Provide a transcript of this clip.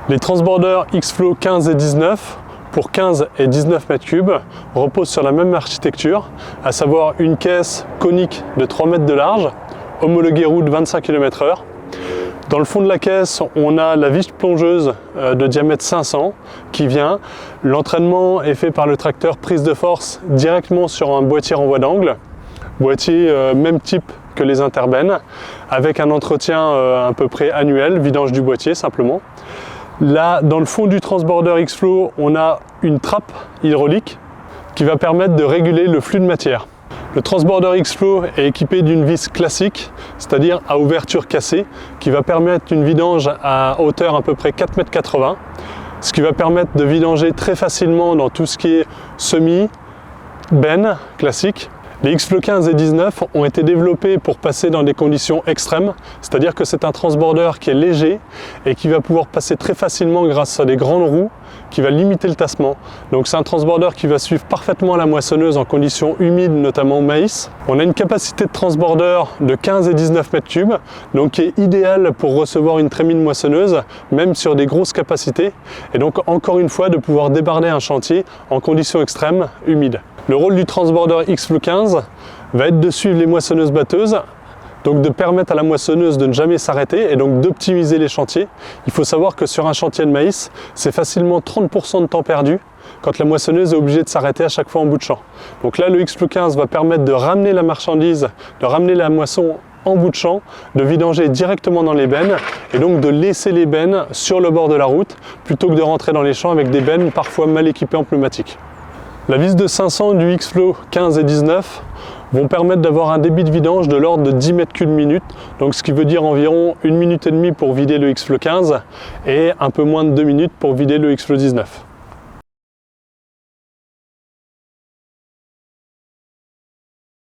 Les transbordeurs X-Flow 15 et 19 pour 15 et 19 mètres cubes reposent sur la même architecture, à savoir une caisse conique de 3 mètres de large, homologuée roue de 25 km/h. Dans le fond de la caisse, on a la vis plongeuse de diamètre 500 qui vient. L'entraînement est fait par le tracteur prise de force directement sur un boîtier renvoi d'angle. Boîtier même type que les interbennes, avec un entretien à peu près annuel, vidange du boîtier simplement. Là, dans le fond du transborder X-Flow, on a une trappe hydraulique qui va permettre de réguler le flux de matière. Le transborder X-Flow est équipé d'une vis classique, c'est-à-dire à ouverture cassée, qui va permettre une vidange à hauteur à peu près 4,80 m, ce qui va permettre de vidanger très facilement dans tout ce qui est semis, benne classique. Les X-Flow 15 et 19 ont été développés pour passer dans des conditions extrêmes, c'est-à-dire que c'est un transborder qui est léger et qui va pouvoir passer très facilement grâce à des grandes roues qui va limiter le tassement. Donc c'est un transborder qui va suivre parfaitement la moissonneuse en conditions humides, notamment au maïs. On a une capacité de transborder de 15 et 19 mètres cubes, donc qui est idéale pour recevoir une très mine moissonneuse, même sur des grosses capacités, et donc encore une fois de pouvoir débarder un chantier en conditions extrêmes, humides. Le rôle du transborder X-Flow 15 va être de suivre les moissonneuses batteuses, donc de permettre à la moissonneuse de ne jamais s'arrêter et donc d'optimiser les chantiers. Il faut savoir que sur un chantier de maïs, c'est facilement 30% de temps perdu quand la moissonneuse est obligée de s'arrêter à chaque fois en bout de champ. Donc là, le X-Flow 15 va permettre de ramener la marchandise, de ramener la moisson en bout de champ, de vidanger directement dans les bennes et donc de laisser les bennes sur le bord de la route plutôt que de rentrer dans les champs avec des bennes parfois mal équipées en pneumatiques. La vis de 500 du X-Flow 15 et 19 vont permettre d'avoir un débit de vidange de l'ordre de 10 mètres cubes minute, donc ce qui veut dire environ 1 minute et demie pour vider le X-Flow 15 et un peu moins de 2 minutes pour vider le X-Flow 19.